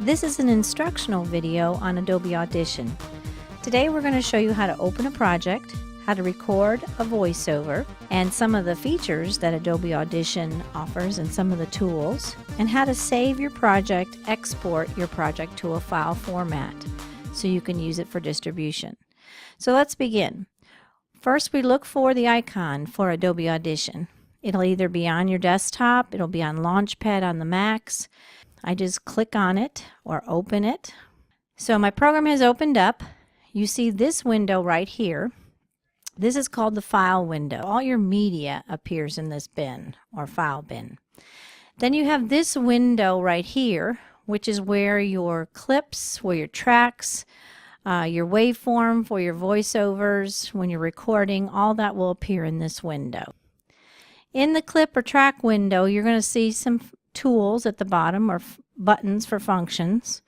This is an instructional video on Adobe Audition. Today we're going to show you how to open a project, how to record a voiceover, and some of the features that Adobe Audition offers and some of the tools, and how to save your project, export your project to a file format so you can use it for distribution. So let's begin. First, we look for the icon for Adobe Audition. It'll either be on your desktop, it'll be on Launchpad on the Macs. I just click on it or open it. So my program has opened up. You see this window right here. This is called the file window. All your media appears in this bin or file bin. Then you have this window right here, which is where your clips, where your tracks, your waveform for your voiceovers, when you're recording, all that will appear in this window. In the clip or track window, you're going to see some tools at the bottom, or buttons for functions.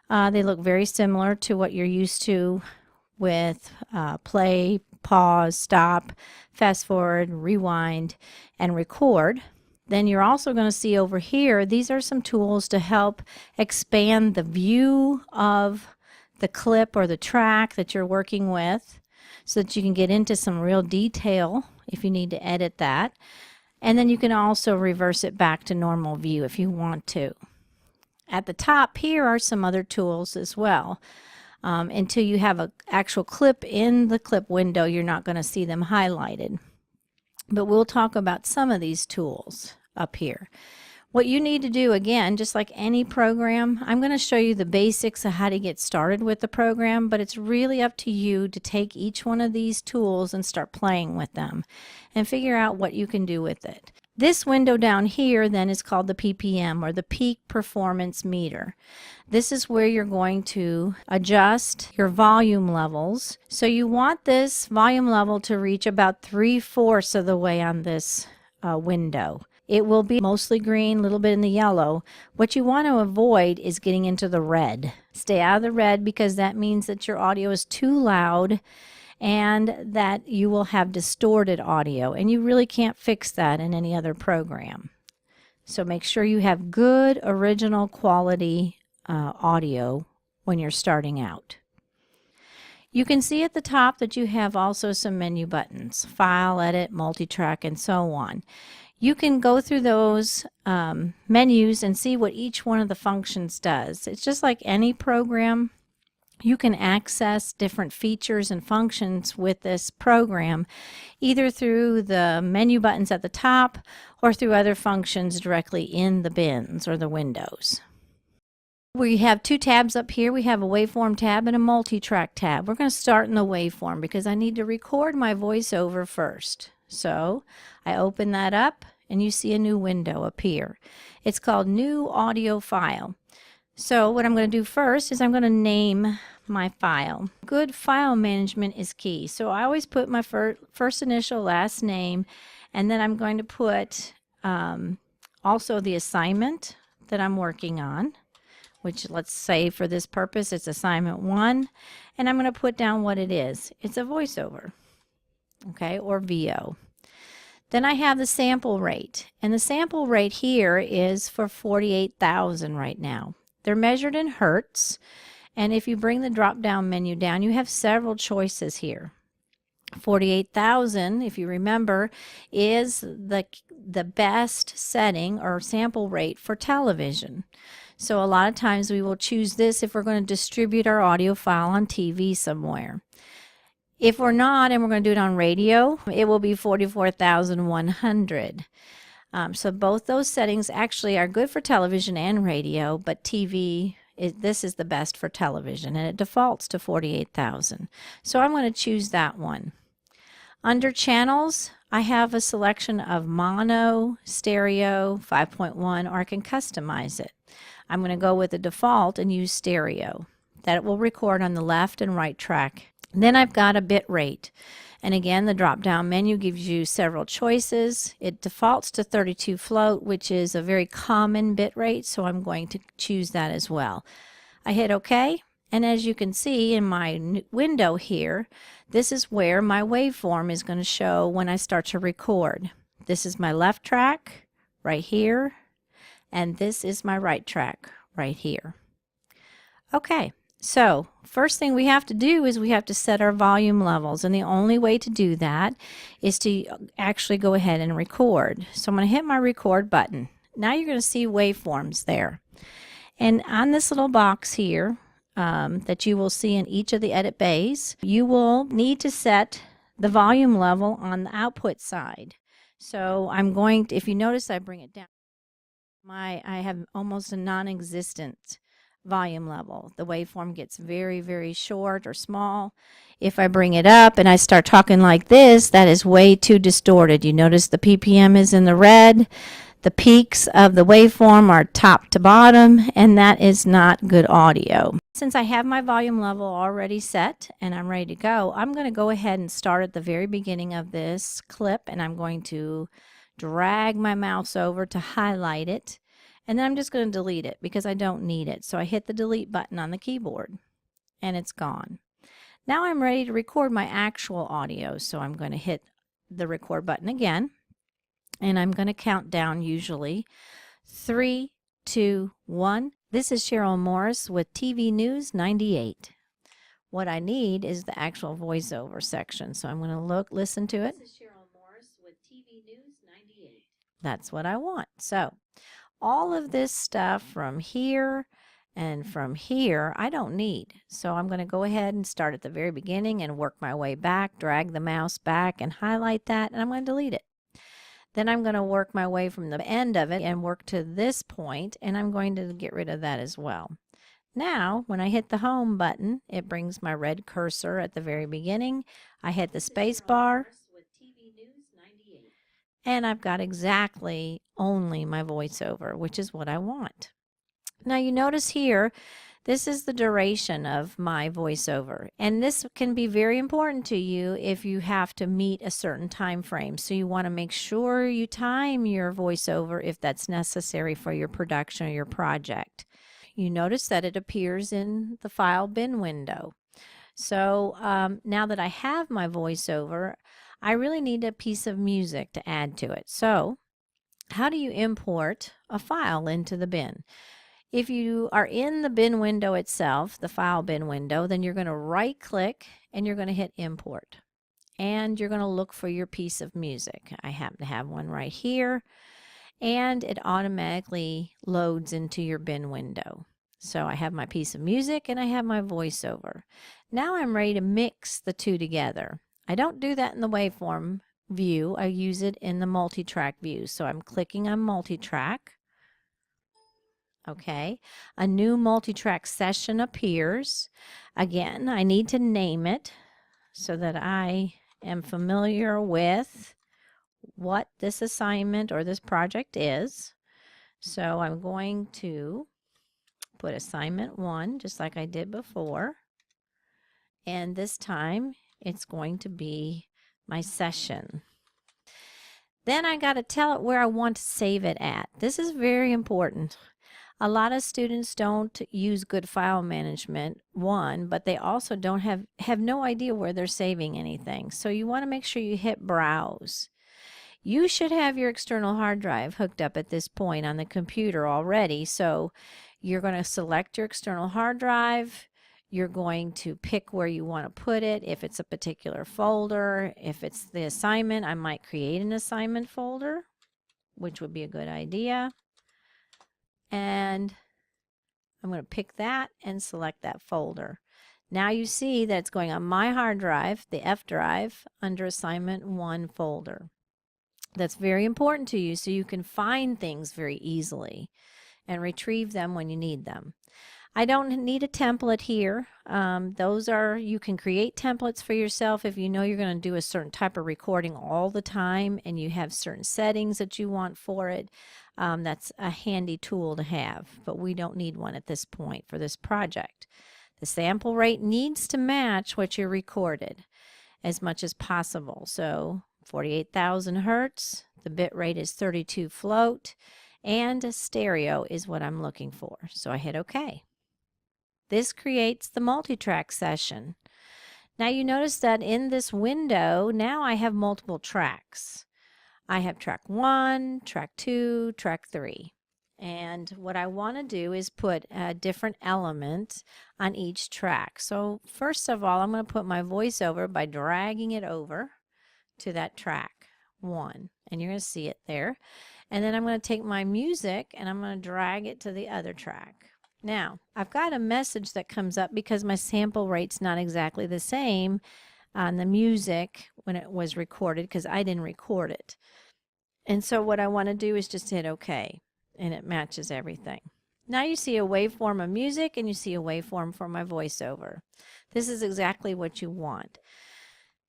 They look very similar to what you're used to with play, pause, stop, fast forward, rewind, and record. Then you're also going to see over here, these are some tools to help expand the view of the clip or the track that you're working with so that you can get into some real detail if you need to edit that. And then you can also reverse it back to normal view if you want to. At the top here are some other tools as well. Until you have an actual clip in the clip window, you're not going to see them highlighted. But we'll talk about some of these tools up here. What you need to do, again, just like any program, I'm going to show you the basics of how to get started with the program, but it's really up to you to take each one of these tools and start playing with them and figure out what you can do with it. This window down here then is called the PPM, or the Peak Performance Meter. This is where you're going to adjust your volume levels. So you want this volume level to reach about 3/4 of the way on this window. It will be mostly green, a little bit in the yellow. What you want to avoid is getting into the red. Stay out of the red, because that means that your audio is too loud and that you will have distorted audio, and you really can't fix that in any other program. So make sure you have good original quality audio when you're starting out. You can see at the top that you have also some menu buttons: File, Edit, Multitrack, and so on. You can go through those menus and see what each one of the functions does. It's just like any program. You can access different features and functions with this program, either through the menu buttons at the top or through other functions directly in the bins or the windows. We have two tabs up here. We have a waveform tab and a multi-track tab. We're going to start in the waveform because I need to record my voiceover first. So I open that up and you see a new window appear. It's called New Audio File. So what I'm going to do first is I'm going to name my file. Good file management is key. So I always put my first initial, last name, and then I'm going to put also the assignment that I'm working on, which, let's say for this purpose, it's assignment 1, and I'm going to put down what it is. It's a voiceover, okay, or VO. Then I have the sample rate, and the sample rate here is for 48,000 right now. They're measured in hertz, and if you bring the drop-down menu down, you have several choices here. 48,000, if you remember, is the best setting or sample rate for television. So a lot of times we will choose this if we're going to distribute our audio file on TV somewhere. If we're not, and we're going to do it on radio, it will be 44,100. So both those settings actually are good for television and radio, but TV, this is the best for television, and it defaults to 48,000. So I'm going to choose that one. Under channels, I have a selection of mono, stereo, 5.1, or I can customize it. I'm going to go with the default and use stereo. That will record on the left and right track. Then I've got a bit rate. And again, the drop-down menu gives you several choices. It defaults to 32 float, which is a very common bit rate, so I'm going to choose that as well. I hit OK, and as you can see in my window here, this is where my waveform is going to show when I start to record. This is my left track right here, and this is my right track right here. Okay, so first thing we have to do is we have to set our volume levels, and the only way to do that is to actually go ahead and record. So I'm going to hit my record button. Now you're going to see waveforms there. And on this little box here that you will see in each of the edit bays, you will need to set the volume level on the output side. So I'm going to, if you notice, I bring it down. I have almost a non-existent volume level. The waveform gets very, very short or small. If I bring it up and I start talking like this, that is way too distorted. You notice the PPM is in the red. The peaks of the waveform are top to bottom, and that is not good audio. Since I have my volume level already set and I'm ready to go, I'm going to go ahead and start at the very beginning of this clip, and I'm going to drag my mouse over to highlight it, and then I'm just going to delete it because I don't need it. So I hit the delete button on the keyboard and it's gone. Now I'm ready to record my actual audio, so I'm going to hit the record button again, and I'm going to count down usually 3, 2, 1. This is Cheryl Morris with TV News 98. What I need is the actual voiceover section, so I'm going to listen to it. This is Cheryl Morris with TV News 98. That's what I want. So all of this stuff from here and from here I don't need. So I'm going to go ahead and start at the very beginning and work my way back, drag the mouse back and highlight that, and I'm going to delete it. Then I'm going to work my way from the end of it and work to this point, and I'm going to get rid of that as well. Now, when I hit the home button, it brings my red cursor at the very beginning. I hit the space bar, and I've got exactly only my voiceover, which is what I want. Now you notice here, this is the duration of my voiceover, and this can be very important to you if you have to meet a certain time frame. So you want to make sure you time your voiceover if that's necessary for your production or your project. You notice that it appears in the file bin window. So now that I have my voiceover, I really need a piece of music to add to it. So how do you import a file into the bin? If you are in the bin window itself, the file bin window, then you're going to right click and you're going to hit import. And you're going to look for your piece of music. I happen to have one right here, and it automatically loads into your bin window. So I have my piece of music and I have my voiceover. Now I'm ready to mix the two together. I don't do that in the waveform view. I use it in the multi-track view. So I'm clicking on multi-track. Okay, a new multi-track session appears. Again, I need to name it so that I am familiar with what this assignment or this project is. So I'm going to put assignment 1 just like I did before, and this time it's going to be my session. Then I got to tell it where I want to save it at. This is very important. A lot of students don't use good file management, one, but they also don't have no idea where they're saving anything. So you want to make sure you hit browse. You should have your external hard drive hooked up at this point on the computer already. So you're going to select your external hard drive. You're going to pick where you want to put it. If it's a particular folder, if it's the assignment, I might create an assignment folder, which would be a good idea. And I'm going to pick that and select that folder. Now you see that it's going on my hard drive, the F drive, under assignment 1 folder. That's very important to you so you can find things very easily and retrieve them when you need them. I don't need a template here. You can create templates for yourself if you know you're going to do a certain type of recording all the time and you have certain settings that you want for it. That's a handy tool to have, but we don't need one at this point for this project. The sample rate needs to match what you recorded as much as possible. So 48,000 hertz, the bit rate is 32 float, and stereo is what I'm looking for. So I hit OK. This creates the multi-track session. Now you notice that in this window, now I have multiple tracks. I have track 1, track 2, track 3. And what I want to do is put a different element on each track. So first of all, I'm going to put my voiceover by dragging it over to that track 1. And you're going to see it there. And then I'm going to take my music and I'm going to drag it to the other track. Now, I've got a message that comes up because my sample rate's not exactly the same on the music when it was recorded because I didn't record it. And so what I want to do is just hit OK, and it matches everything. Now you see a waveform of music and you see a waveform for my voiceover. This is exactly what you want.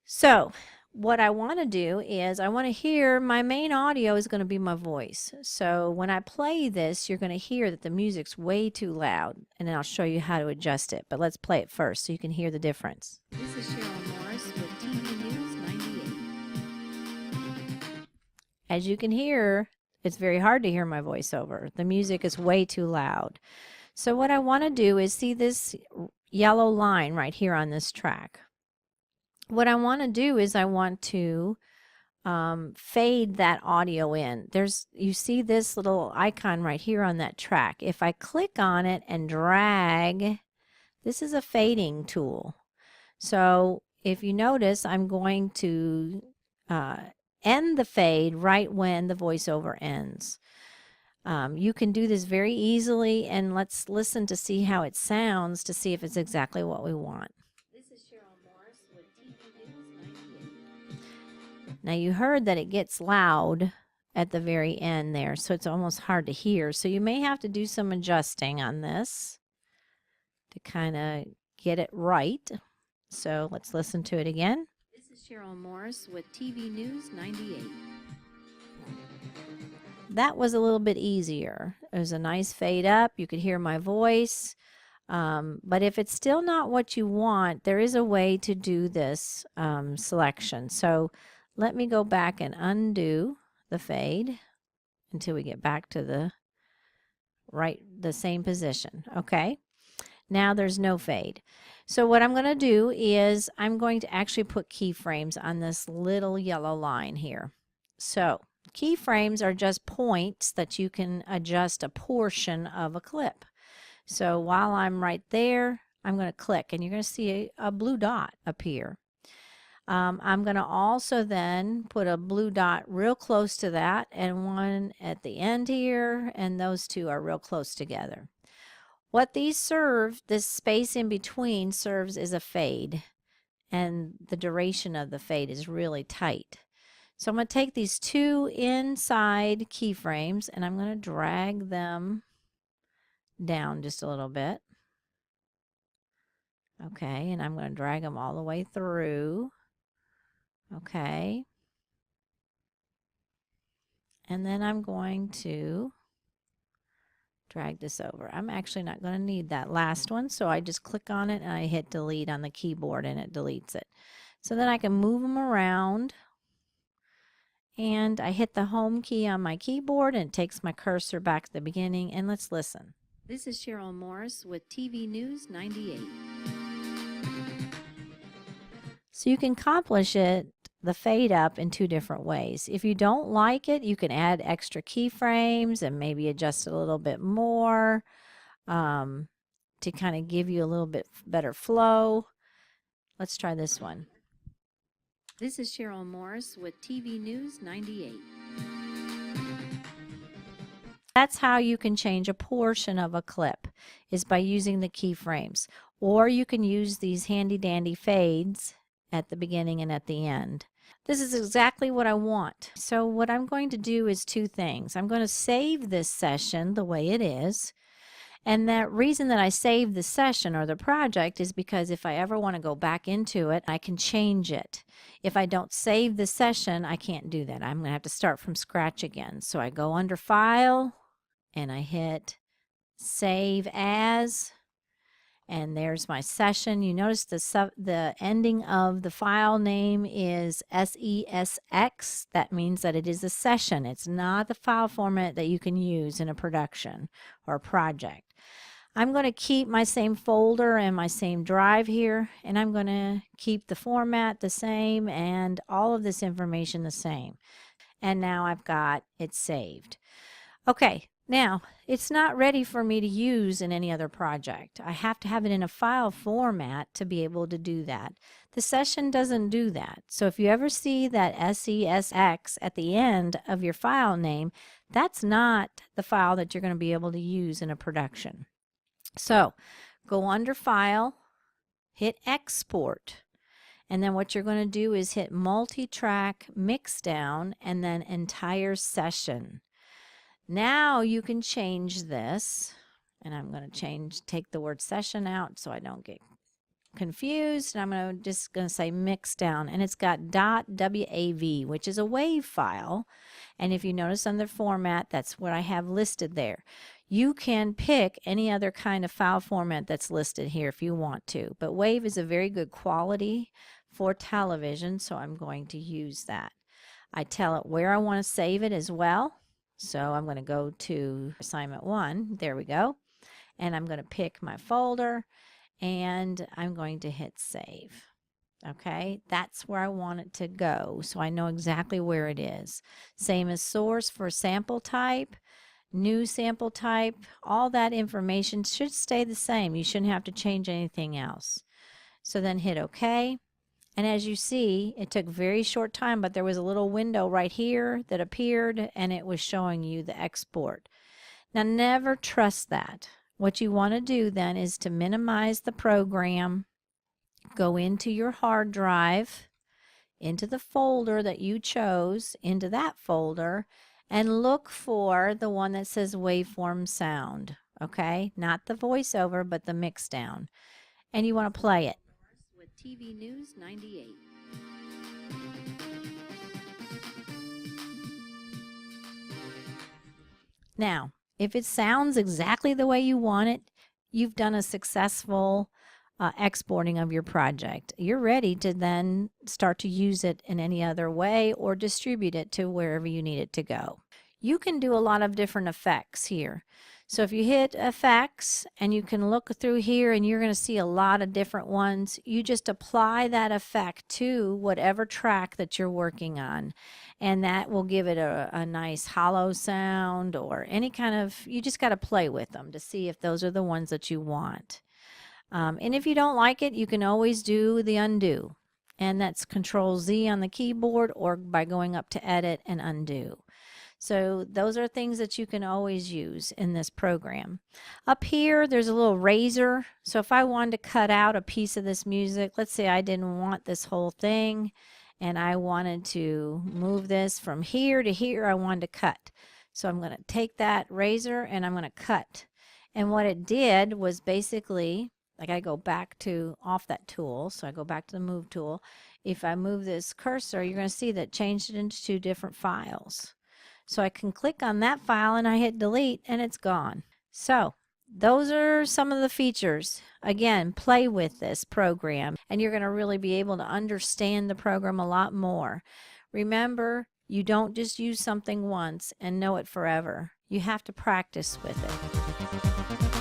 So what I want to do is I want to hear my main audio is going to be my voice. So when I play this, you're going to hear that the music's way too loud, and then I'll show you how to adjust it. But let's play it first so you can hear the difference. This is Cheryl Morris with TV News 98. As you can hear, it's very hard to hear my voiceover. The music is way too loud. So what I want to do is see this yellow line right here on this track. What I want to do is I want to fade that audio in. You see this little icon right here on that track. If I click on it and drag, this is a fading tool. So if you notice, I'm going to end the fade right when the voiceover ends. You can do this very easily, and let's listen to see how it sounds to see if it's exactly what we want. Now you heard that it gets loud at the very end there, so it's almost hard to hear. So you may have to do some adjusting on this to kind of get it right. So let's listen to it again. This is Cheryl Morris with TV News 98. That was a little bit easier. It was a nice fade up. You could hear my voice. But if it's still not what you want, there is a way to do this selection. So let me go back and undo the fade until we get back to the same position. Okay, now there's no fade. So what I'm going to do is I'm going to actually put keyframes on this little yellow line here. So keyframes are just points that you can adjust a portion of a clip. So while I'm right there, I'm going to click, and you're going to see a blue dot appear. I'm going to also then put a blue dot real close to that and one at the end here, and those two are real close together. What these serve, this space in between serves as a fade, and the duration of the fade is really tight. So I'm going to take these two inside keyframes and I'm going to drag them down just a little bit. Okay, and I'm going to drag them all the way through. Okay. And then I'm going to drag this over. I'm actually not going to need that last one, so I just click on it and I hit delete on the keyboard and it deletes it. So then I can move them around, and I hit the home key on my keyboard and it takes my cursor back to the beginning, and let's listen. This is Cheryl Morris with TV News 98. So you can accomplish the fade up in two different ways. If you don't like it, you can add extra keyframes and maybe adjust it a little bit more to kind of give you a little bit better flow. Let's try this one. This is Cheryl Morris with TV News 98. That's how you can change a portion of a clip, is by using the keyframes. Or you can use these handy dandy fades at the beginning and at the end. This is exactly what I want. So what I'm going to do is two things. I'm going to save this session the way it is. And that reason that I saved the session or the project is because if I ever want to go back into it, I can change it. If I don't save the session, I can't do that. I'm going to have to start from scratch again. So I go under File and I hit Save As. And there's my session. You notice the ending of the file name is SESX. That means that it is a session. It's not the file format that you can use in a production or a project. I'm going to keep my same folder and my same drive here, and I'm going to keep the format the same and all of this information the same. And now I've got it saved. Okay, Now, it's not ready for me to use in any other project. I have to have it in a file format to be able to do that. The session doesn't do that. So if you ever see that SESX at the end of your file name, that's not the file that you're going to be able to use in a production. So go under File, hit Export, and then what you're going to do is hit Multi-Track Mixdown and then Entire Session. Now you can change this, and I'm going to take the word session out so I don't get confused, and I'm just going to say mix down, and it's got .wav, which is a WAV file, and if you notice on the format, that's what I have listed there. You can pick any other kind of file format that's listed here if you want to, but WAV is a very good quality for television, so I'm going to use that. I tell it where I want to save it as well. So I'm going to go to assignment 1. There we go. And I'm going to pick my folder and I'm going to hit save. Okay, that's where I want it to go. So I know exactly where it is. Same as source for sample type, new sample type, all that information should stay the same. You shouldn't have to change anything else. So then hit OK. And as you see, it took very short time, but there was a little window right here that appeared and it was showing you the export. Now never trust that. What you want to do then is to minimize the program, go into your hard drive, into the folder that you chose, into that folder, and look for the one that says waveform sound. Okay, not the voiceover, but the mixdown. And you want to play it. TV News 98. Now, if it sounds exactly the way you want it, you've done a successful exporting of your project. You're ready to then start to use it in any other way or distribute it to wherever you need it to go. You can do a lot of different effects here. So if you hit effects and you can look through here and you're going to see a lot of different ones, you just apply that effect to whatever track that you're working on. And that will give it a nice hollow sound or any kind of, you just got to play with them to see if those are the ones that you want. And if you don't like it, you can always do the undo. And that's Control Z on the keyboard or by going up to Edit and Undo. So those are things that you can always use in this program. Up here, there's a little razor. So if I wanted to cut out a piece of this music, let's say I didn't want this whole thing, and I wanted to move this from here to here, I wanted to cut. So I'm going to take that razor and I'm going to cut. And what it did was basically, like I go back to off that tool, so I go back to the move tool. If I move this cursor, you're going to see that it changed it into 2 different files. So I can click on that file and I hit delete and it's gone. So those are some of the features. Again, play with this program and you're going to really be able to understand the program a lot more. Remember, you don't just use something once and know it forever. You have to practice with it.